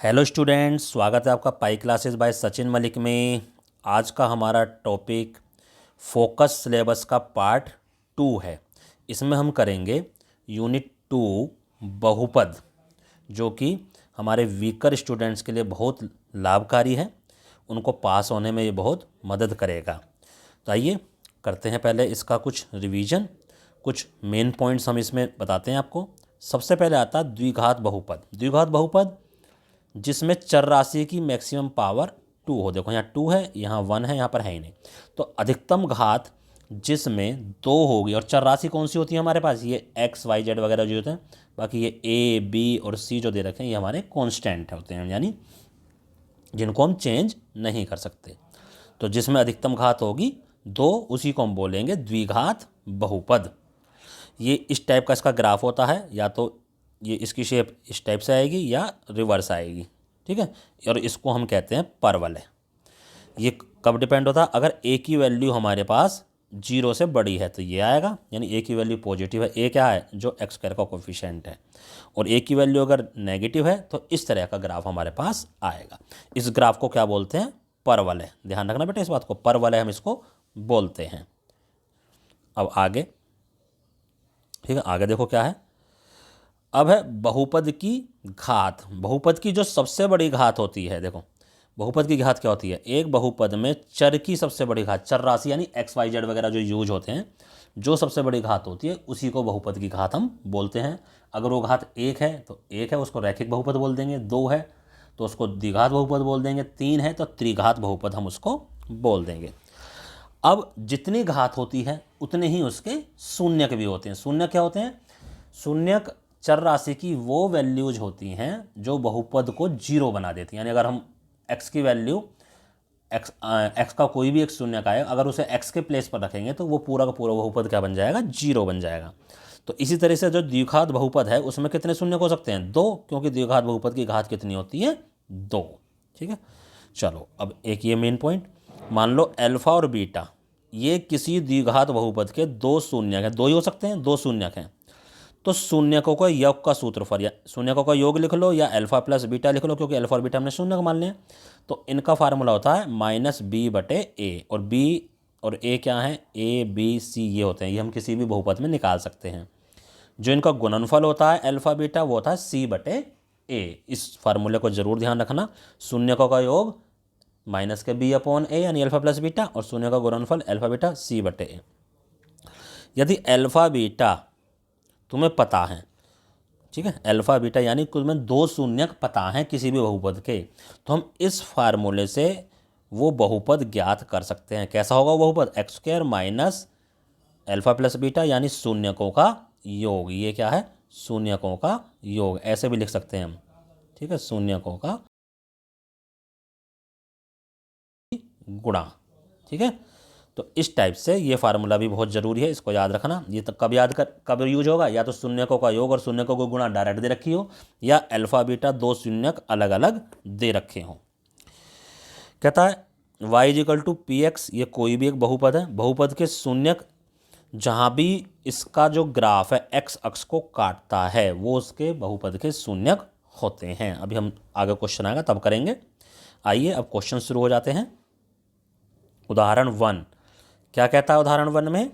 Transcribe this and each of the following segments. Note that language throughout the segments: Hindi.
हेलो स्टूडेंट्स, स्वागत है आपका pi classes bye Sachin Malik में। आज का हमारा टॉपिक फोकस सिलेबस का पार्ट 2 है। इसमें हम करेंगे यूनिट 2 बहुपद, जो कि हमारे वीकर स्टूडेंट्स के लिए बहुत लाभकारी है। उनको पास होने में ये बहुत मदद करेगा। तो आइए करते हैं पहले इसका कुछ रिवीजन। कुछ मेन पॉइंट्स हम इसमें बताते हैं आपको। सबसे पहले आता है द्विघात बहुपद। द्विघात बहुपद जिसमें चर राशि की मैक्सिमम पावर 2 हो। देखो यहाँ 2 है, यहाँ 1 है, यहाँ पर है ही नहीं। तो अधिकतम घात जिसमें 2 होगी, और चर राशि कौन सी होती है हमारे पास, ये एक्स वाई जेड वगैरह जो होते हैं। बाकी ये ए बी और सी जो दे रखे हैं ये हमारे कांस्टेंट होते हैं, यानी जिनको हम चेंज नहीं कर सकते। तो जिसमें अधिकतम घात होगी 2, उसी को हम बोलेंगे द्विघात बहुपद। ये इस टाइप का इसका ग्राफ होता है, या तो ये इसकी शेप इस टाइप से आएगी या रिवर्स आएगी, ठीक है। और इसको हम कहते हैं परवलय। ये कब डिपेंड होता है, अगर ए की वैल्यू हमारे पास 0 से बड़ी है तो ये आएगा, यानी ए की वैल्यू पॉजिटिव है। ए क्या है, जो एक्स स्क्वायर का कोफिशिएंट है। और ए की वैल्यू अगर नेगेटिव है तो इस तरह का ग्राफ हमारे पास आएगा। इस ग्राफ को क्या बोलते हैं, परवलय। ध्यान रखना बेटा इस बात को, परवलय हम इसको बोलते हैं। अब आगे, ठीक है, आगे देखो क्या है। अब है बहुपद की घात। बहुपद की जो सबसे बड़ी घात होती है, देखो बहुपद की घात क्या होती है, एक बहुपद में चर की सबसे बड़ी घात, चर राशि यानी एक्स वाई जेड वगैरह जो यूज होते हैं, जो सबसे बड़ी घात होती है उसी को बहुपद की घात हम बोलते हैं। अगर वो घात 1 है तो 1 है, उसको रैखिक बहुपद बोल देंगे। 2 है तो उसको द्विघात बहुपद बोल देंगे। 3 है तो त्रिघात बहुपद हम उसको बोल देंगे। अब जितनी घात होती है उतने ही उसके शून्यक भी होते हैं। शून्यक क्या होते हैं, शून्यक चर राशि की वो वैल्यूज होती हैं जो बहुपद को 0 बना देती हैं। यानी अगर हम x की वैल्यू x का कोई भी एक शून्यक आए, अगर उसे x के प्लेस पर रखेंगे तो वो पूरा का पूरा बहुपद क्या बन जाएगा, 0 बन जाएगा। तो इसी तरह से जो द्विघात बहुपद है उसमें कितने शून्यक हो सकते हैं, 2, क्योंकि द्विघात बहुपद की घात कितनी होती है, 2। ठीक है, चलो अब एक ये मेन पॉइंट, मान लो अल्फा और बीटा ये किसी द्विघात बहुपद के 2 शून्यक हैं। 2 ही हो सकते हैं, 2 शून्यक हैं। तो शून्यकों का योग का सूत्रफल, या शून्यकों का योग लिख लो या अल्फा प्लस बीटा लिख लो, क्योंकि अल्फा और बीटा हमने शून्यक मान लिया। तो इनका फार्मूला होता है -b/a, और b और a क्या है, a b c ये होते हैं। ये हम किसी भी बहुपद में निकाल सकते हैं। जो इनका गुणनफल होता है अल्फा बीटा वो होता है c/a। इस फार्मूले को जरूर ध्यान रखना। शून्यकों का योग -b/a यानी अल्फा प्लस बीटा, और शून्य का गुणनफल अल्फा बीटा c/a। यदि अल्फा बीटा तुम्हें पता है, ठीक है, अल्फा बीटा यानी कुल में 2 शून्यक पता हैं किसी भी बहुपद के, तो हम इस फार्मूले से वो बहुपद ज्ञात कर सकते हैं। कैसा होगा वो बहुपद, x square minus alpha plus beta यानी शून्यकों का योग। ये क्या है, शून्यकों का योग, ऐसे भी लिख सकते हैं हम, ठीक है, शून्यकों का गुणा। ठीक है, तो इस टाइप से ये फार्मूला भी बहुत ज़रूरी है, इसको याद रखना। ये तो कब यूज होगा, या तो शून्यकों का योग और शून्यकों को गुणा डायरेक्ट दे रखी हो, या अल्फा बीटा 2 शून्यक अलग अलग दे रखे हों। कहता है y=px, ये कोई भी एक बहुपद है। बहुपद के शून्यक जहाँ भी इसका जो ग्राफ है x अक्ष को काटता है वो उसके बहुपद के शून्यक होते हैं। अभी हम आगे क्वेश्चन आएगा तब करेंगे। आइए अब क्वेश्चन शुरू हो जाते हैं। उदाहरण 1 क्या कहता है, उदाहरण 1 में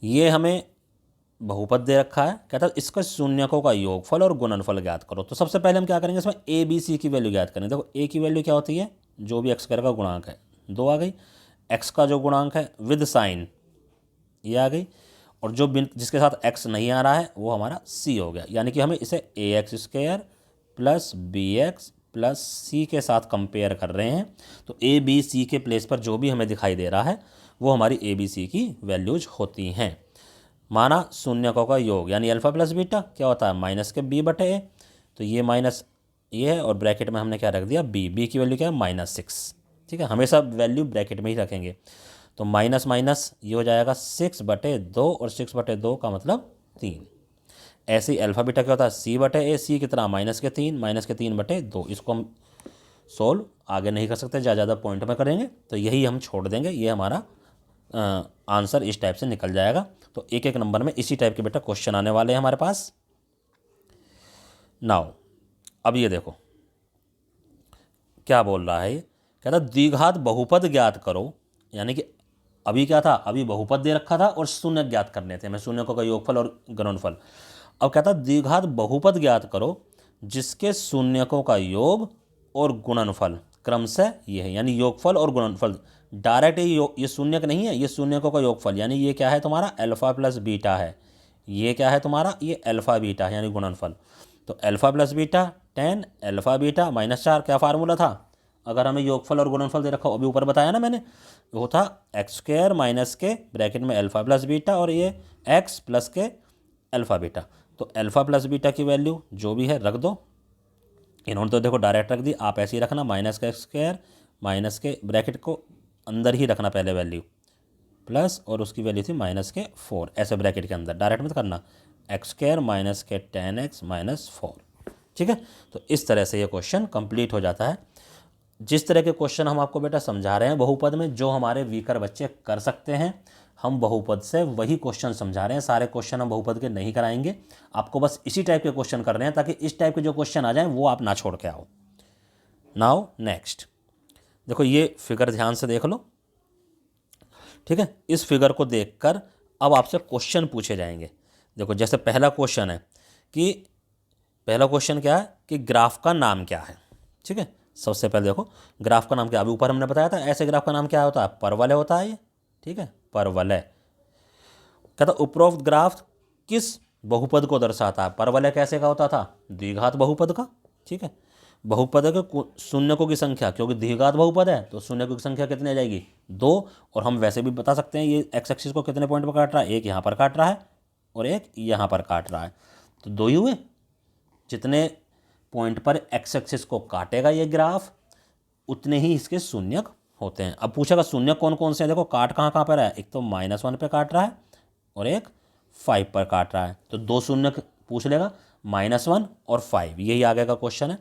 ये हमें बहुपद दे रखा है। कहता है इसका शून्यकों का योगफल और गुणनफल ज्ञात करो। तो सबसे पहले हम क्या करेंगे, इसमें ए बी सी की वैल्यू ज्ञात करेंगे। देखो ए की वैल्यू क्या होती है, जो भी एक्स स्क्वायर का गुणांक है, 2 आ गई। एक्स का जो गुणांक है विद साइन ये आ गई, और जो जिसके साथ एक्स नहीं आ रहा है वो हमारा सी हो गया। यानी कि हमें इसे A X square plus B X plus C के साथ कंपेयर कर रहे हैं। तो ए बी सी के प्लेस पर जो भी हमें दिखाई दे रहा है वो हमारी ए बी सी की वैल्यूज होती हैं। माना शून्यकों का योग यानी अल्फा प्लस बीटा क्या होता है, -b/a। तो ये माइनस ये है, और ब्रैकेट में हमने क्या रख दिया, बी की वैल्यू क्या है, -6। ठीक है, हमेशा वैल्यू ब्रैकेट में ही रखेंगे। तो माइनस माइनस ये हो जाएगा 6/2, और 6/2 का मतलब 3। ऐसे ही अल्फा बीटा क्या होता है, c/a, c कितना, -3, -3/2। इसको हम सोल्व आगे नहीं कर सकते, ज़्यादा पॉइंट में करेंगे तो यही हम छोड़ देंगे। ये हमारा आंसर इस टाइप से निकल जाएगा। तो एक एक नंबर में इसी टाइप के बेटा क्वेश्चन आने वाले हैं हमारे पास। नाउ अब ये देखो, क्या बोल रहा है ये, कहता द्विघात बहुपद ज्ञात करो, यानी कि अभी क्या था, अभी बहुपद दे रखा था और शून्य ज्ञात करने थे, मैं शून्यकों का योगफल और गुणनफल। अब कहता द्विघात बहुपद ज्ञात करो जिसके शून्यकों का योग और गुणनफल क्रमशः ये है, यानी योगफल और गुणनफल डायरेक्ट ये शून्यक नहीं है, ये शून्यकों का योगफल, यानी ये क्या है तुम्हारा अल्फा प्लस बीटा है, ये क्या है तुम्हारा, ये अल्फा बीटा है यानी गुणनफल। तो alpha plus beta 10 alpha beta -4 क्या फार्मूला था, अगर हमें योगफल और गुणनफल दे रखा हो, अभी ऊपर बताया ना मैंने, वो था एक्स स्क्वायर माइनस के ब्रैकेट में अल्फा प्लस बीटा और ये एक्स प्लस के अल्फा बीटा। तो अल्फा प्लस बीटा की वैल्यू जो भी है रख दो, इन्होंने तो देखो डायरेक्ट रख दी, आप ऐसे ही रखना माइनस का एक्स स्क्वायर माइनस के ब्रैकेट को अंदर ही रखना पहले वैल्यू प्लस, और उसकी वैल्यू थी -4, ऐसे ब्रैकेट के अंदर डायरेक्ट मत करना, एक्स स्क्वायर माइनस के 10x -4। ठीक है, तो इस तरह से ये क्वेश्चन कंप्लीट हो जाता है। जिस तरह के क्वेश्चन हम आपको बेटा समझा रहे हैं बहुपद में, जो हमारे वीकर बच्चे कर सकते हैं, हम बहुपद से वही क्वेश्चन समझा रहे हैं। सारे क्वेश्चन हम बहुपद के नहीं कराएंगे, आपको बस इसी टाइप के क्वेश्चन कर रहे हैं ताकि इस टाइप के जो क्वेश्चन आ जाएं वो आप ना छोड़ के आओ। नाउ नेक्स्ट देखो, ये फिगर ध्यान से देख लो। ठीक है, इस फिगर को देखकर अब आपसे क्वेश्चन पूछे जाएंगे। देखो जैसे पहला क्वेश्चन है कि पहला क्वेश्चन क्या है कि ग्राफ का नाम क्या है। ठीक है, सबसे पहले देखो ग्राफ का नाम क्या, अभी ऊपर हमने बताया था ऐसे ग्राफ का नाम क्या होता है, परवलय होता है ये। ठीक है, परवलय। कहता उपरोक्त ग्राफ किस बहुपद को दर्शाता है, परवलय कैसे का होता था, द्विघात बहुपद का। ठीक है, बहुपद के शून्यकों की संख्या, क्योंकि द्विघात बहुपद है तो शून्यकों की संख्या कितनी आ जाएगी, 2। और हम वैसे भी बता सकते हैं ये एक्स एक्सिस को कितने पॉइंट पर काट रहा है, एक यहाँ पर काट रहा है और एक यहाँ पर काट रहा है, तो 2 ही हुए। जितने पॉइंट पर एक्स एक्सिस को काटेगा ये ग्राफ उतने ही इसके शून्यक होते हैं। अब पूछेगा शून्यक कौन कौन से हैं, देखो काट कहाँ कहाँ पर है, एक तो -1 पे काट रहा है और एक 5 पर काट रहा है, तो 2 शून्यक पूछ लेगा, -1 और 5, यही आगे का क्वेश्चन है।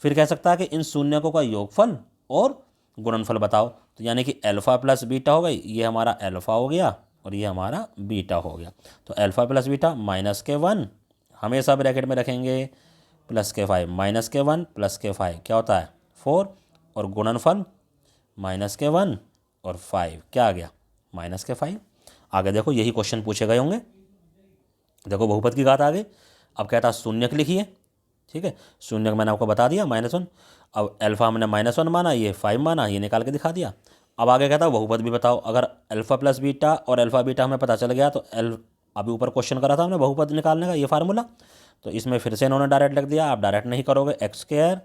फिर कह सकता है कि इन शून्यकों का योगफल और गुणनफल बताओ, तो यानी कि अल्फा प्लस बीटा हो गई, ये हमारा अल्फा हो गया और ये हमारा बीटा हो गया। तो अल्फा प्लस बीटा -1 हमेशा ब्रैकेट में रखेंगे, +5 -1 +5 क्या होता है 4, और गुणनफल -1 और 5 क्या आ गया -5। आगे देखो यही क्वेश्चन पूछे गए होंगे। देखो बहुपद की बात आ गई। अब कहता है शून्यक लिखिए। ठीक है, शून्यक मैंने आपको बता दिया -1। अब अल्फा हमने -1 माना, ये 5 माना, ये निकाल के दिखा दिया। अब आगे कहता है बहुपद भी बताओ। अगर अल्फा प्लस बीटा और अल्फा बीटा हमें पता चल गया तो अभी ऊपर क्वेश्चन करा था हमने बहुपद निकालने का, ये फार्मूला, तो इसमें फिर से इन्होंने डायरेक्ट लिख दिया। आप डायरेक्ट नहीं करोगे, एक्स स्क्वायर,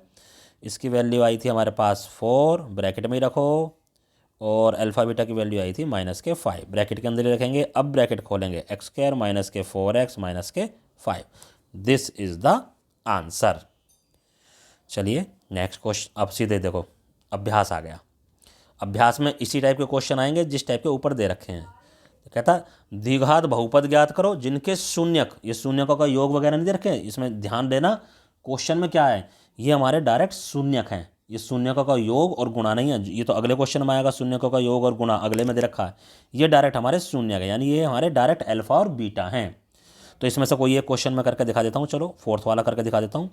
इसकी वैल्यू आई थी हमारे पास 4, ब्रैकेट में ही रखो, और अल्फा बीटा की वैल्यू आई थी -5, ब्रैकेट के अंदर ही रखेंगे। अब ब्रैकेट खोलेंगे, x square -4x -5, this is the answer. चलिए नेक्स्ट क्वेश्चन, अब सीधे देखो अभ्यास आ गया। अभ्यास में इसी टाइप के क्वेश्चन आएंगे जिस टाइप के ऊपर दे रखे हैं। तो कहता द्विघात बहुपद ज्ञात करो जिनके शून्यक, ये शून्यकों का योग वगैरह नहीं दे रखे, इसमें ध्यान देना क्वेश्चन में क्या है, ये हमारे डायरेक्ट शून्यक हैं, ये शून्यकों का योग और गुणा नहीं है। ये तो अगले क्वेश्चन में आएगा, शून्यकों का योग और गुणा अगले में दे रखा है, ये डायरेक्ट हमारे शून्यक है, यानी ये हमारे डायरेक्ट अल्फा और बीटा हैं। तो इसमें से कोई एक क्वेश्चन में करके दिखा देता हूँ, चलो फोर्थ वाला करके दिखा देता हूँ।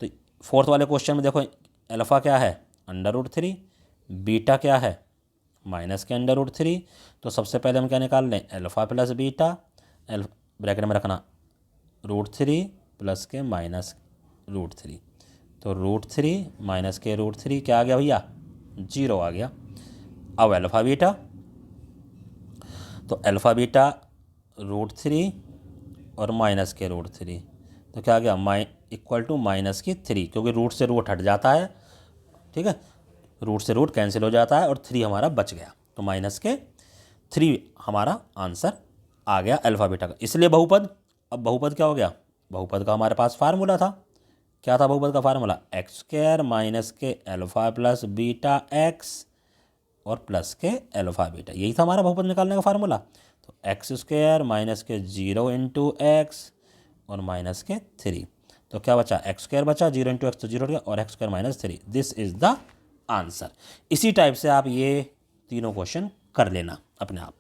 तो फोर्थ वाले क्वेश्चन में देखो अल्फा क्या है √3, बीटा क्या है -√3। तो सबसे पहले हम क्या निकाल लें, अल्फा प्लस बीटा, ब्रैकेट में रखना √3 प्लस के -√3, तो √3 माइनस के √3 क्या आ गया भैया 0 आ गया। अब अल्फा बीटा, तो अल्फा बीटा √3 और माइनस के √3, तो क्या आ गया इक्वल टू -3, क्योंकि रूट से रूट हट जाता है। ठीक है, रूट से रूट कैंसिल हो जाता है और 3 हमारा बच गया, तो -3 हमारा आंसर आ गया अल्फा बीटा का, इसलिए बहुपद। अब बहुपद क्या हो गया, बहुपद का हमारे पास फार्मूला था, क्या था बहुपद का फार्मूला, एक्स स्क्वायर माइनस के अल्फा प्लस बीटा एक्स और प्लस के अल्फा बीटा, यही था हमारा बहुपद निकालने का फार्मूला। तो एक्स स्क्वायर माइनस के 0 × x और -3, तो क्या बचा एक्स स्क्वायर बचा, 0 × x तो 0 गया, और x square -3, this is the answer. इसी टाइप से आप ये तीनों क्वेश्चन कर लेना अपने आप।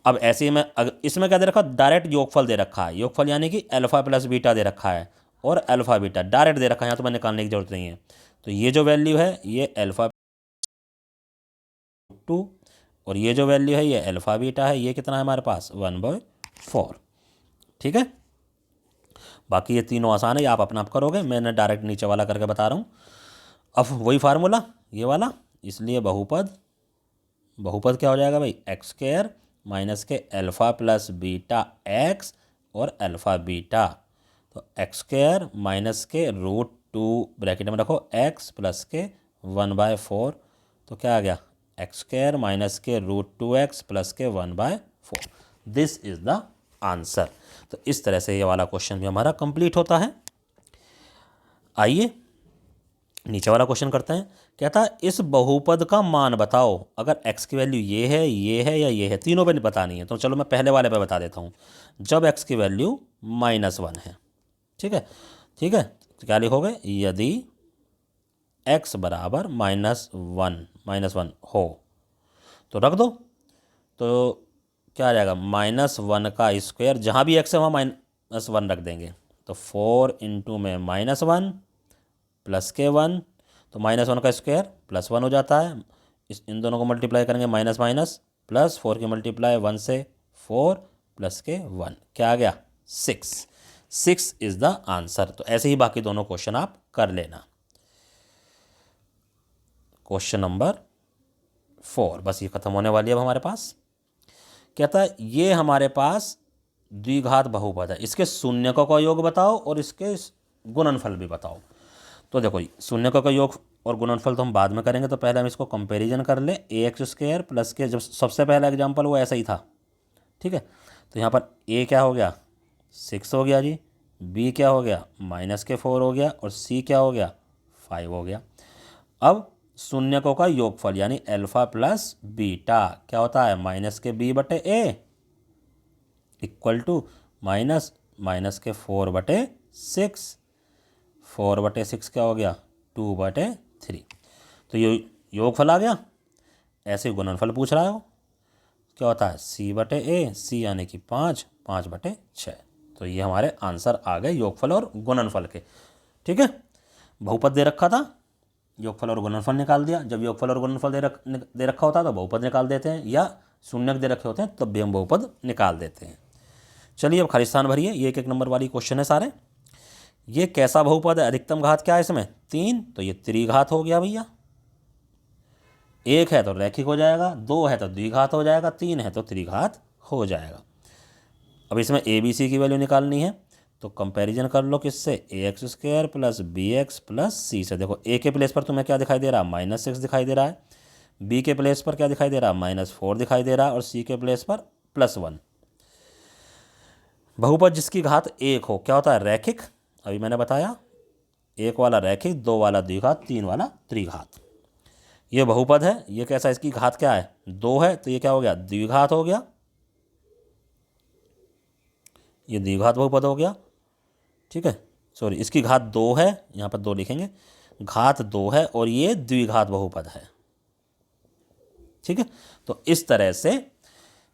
अब ऐसे ही मैं इसमें क्या दे रखा, डायरेक्ट योगफल दे रखा है, योगफल यानी कि अल्फा प्लस बीटा दे रखा है और अल्फा बीटा डायरेक्ट दे रखा है, यहाँ तो मैं निकालने की जरूरत नहीं है। तो ये जो वैल्यू है ये अल्फ़ा 2 और ये जो वैल्यू है ये अल्फ़ा बीटा है। ये कितना है हमारे पास 1/4। ठीक है, बाकी ये तीनों आसान है, ये आप अपना आप करोगे, मैंने डायरेक्ट नीचे वाला करके बता रहा हूँ। अब वही फार्मूला ये वाला, इसलिए बहुपद क्या हो जाएगा भाई, एक्स स्क्वायर माइनस के अल्फ़ा प्लस बीटा एक्स और अल्फ़ा बीटा। तो एक्स स्क्वायर माइनस के √2 ब्रैकेट में रखो एक्स प्लस के 1/4। तो क्या आ गया, एक्स स्क्वायर माइनस के √2x प्लस के 1/4। This is the answer. तो इस तरह से ये वाला क्वेश्चन भी हमारा कंप्लीट होता है। आइए नीचे वाला क्वेश्चन करते हैं। कहता है इस बहुपद का मान बताओ अगर x की वैल्यू ये है या ये है, तीनों पे नहीं बतानी है। तो चलो मैं पहले वाले पे बता देता हूँ। जब x की वैल्यू -1 है, ठीक है, ठीक है, तो क्या लिखोगे, यदि x बराबर -1 हो तो रख दो। तो क्या आ जाएगा, -1 का स्क्वायर, जहाँ भी x है वहाँ -1 रख देंगे। तो 4 × में -1 प्लस के 1, तो -1 का स्क्वायर +1 हो जाता है। इन दोनों को मल्टीप्लाई करेंगे, माइनस माइनस प्लस, 4 की मल्टीप्लाई 1 से 4 प्लस के 1, क्या आ गया 6 इज़ द आंसर। तो ऐसे ही बाकी दोनों क्वेश्चन आप कर लेना। क्वेश्चन नंबर 4 बस ये खत्म होने वाली है अब हमारे पास। कहता है ये हमारे पास द्विघात बहुपद है, इसके शून्यकों का योग बताओ और इसके गुणनफल भी बताओ। तो देखो शून्यकों का योग और गुणनफल तो हम बाद में करेंगे, तो पहले हम इसको कंपैरिजन कर ले। ax² प्लस के, जब सबसे पहला एग्जांपल वो ऐसा ही था, ठीक है। तो यहाँ पर a क्या हो गया 6 हो गया जी, b क्या हो गया -4 हो गया और c क्या हो गया 5 हो गया। अब शून्यकों का योगफल यानी अल्फ़ा प्लस बीटा क्या होता है -b/a इक्वल टू -4/6। 4/6 क्या हो गया 2/3। तो ये योगफल आ गया। ऐसे ही गुणनफल पूछ रहा हो, क्या होता है c/a, c यानी कि 5/6। तो ये हमारे आंसर आ गए योगफल और गुणनफल के। ठीक है, बहुपद दे रखा था, योगफल और गुणनफल निकाल दिया। जब योगफल और गुणनफल दे रखा होता है तो बहुपद निकाल देते हैं, या शून्यक दे रखे होते हैं तब भी हम बहुपद निकाल देते हैं। चलिए अब खालिस्तान भरिए, ये 1-1 नंबर वाली क्वेश्चन है सारे। ये कैसा बहुपद है, अधिकतम घात क्या है इसमें 3, तो ये त्रिघात हो गया भैया। 1 है तो रैखिक हो जाएगा, 2 है तो द्विघात हो जाएगा, 3 है तो त्रिघात हो जाएगा। अब इसमें a b c की वैल्यू निकालनी है, तो कंपैरिजन कर लो किससे, ax² plus bx plus c से। देखो a के प्लेस पर तुम्हें क्या दिखाई दे रहा है -6 दिखाई दे रहा है, b के प्लेस पर क्या दिखाई दे रहा है -4 दिखाई दे रहा है और c के प्लेस पर +1। बहुपद जिसकी घात 1 हो क्या होता है रैखिक, अभी मैंने बताया 1 वाला रैखिक, 2 वाला द्विघात, 3 वाला त्रिघात। ये बहुपद है, ये कैसा, इसकी घात क्या है 2 है, तो ये क्या हो गया द्विघात हो गया, ये द्विघात बहुपद हो गया। ठीक है, सॉरी इसकी घात 2 है, यहाँ पर 2 लिखेंगे, घात 2 है और ये द्विघात बहुपद है। ठीक है, तो इस तरह से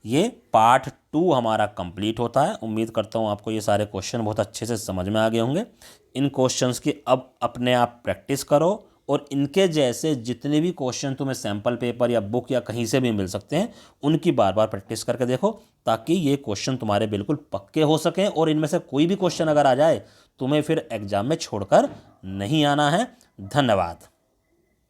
ये पार्ट 2 हमारा कंप्लीट होता है। उम्मीद करता हूँ आपको ये सारे क्वेश्चन बहुत अच्छे से समझ में आ गए होंगे। इन क्वेश्चंस की अब अपने आप प्रैक्टिस करो और इनके जैसे जितने भी क्वेश्चन तुम्हें सैम्पल पेपर या बुक या कहीं से भी मिल सकते हैं उनकी बार बार प्रैक्टिस करके देखो, ताकि ये क्वेश्चन तुम्हारे बिल्कुल पक्के हो सकें और इनमें से कोई भी क्वेश्चन अगर आ जाए तुम्हें फिर एग्जाम में छोड़कर नहीं आना है। धन्यवाद।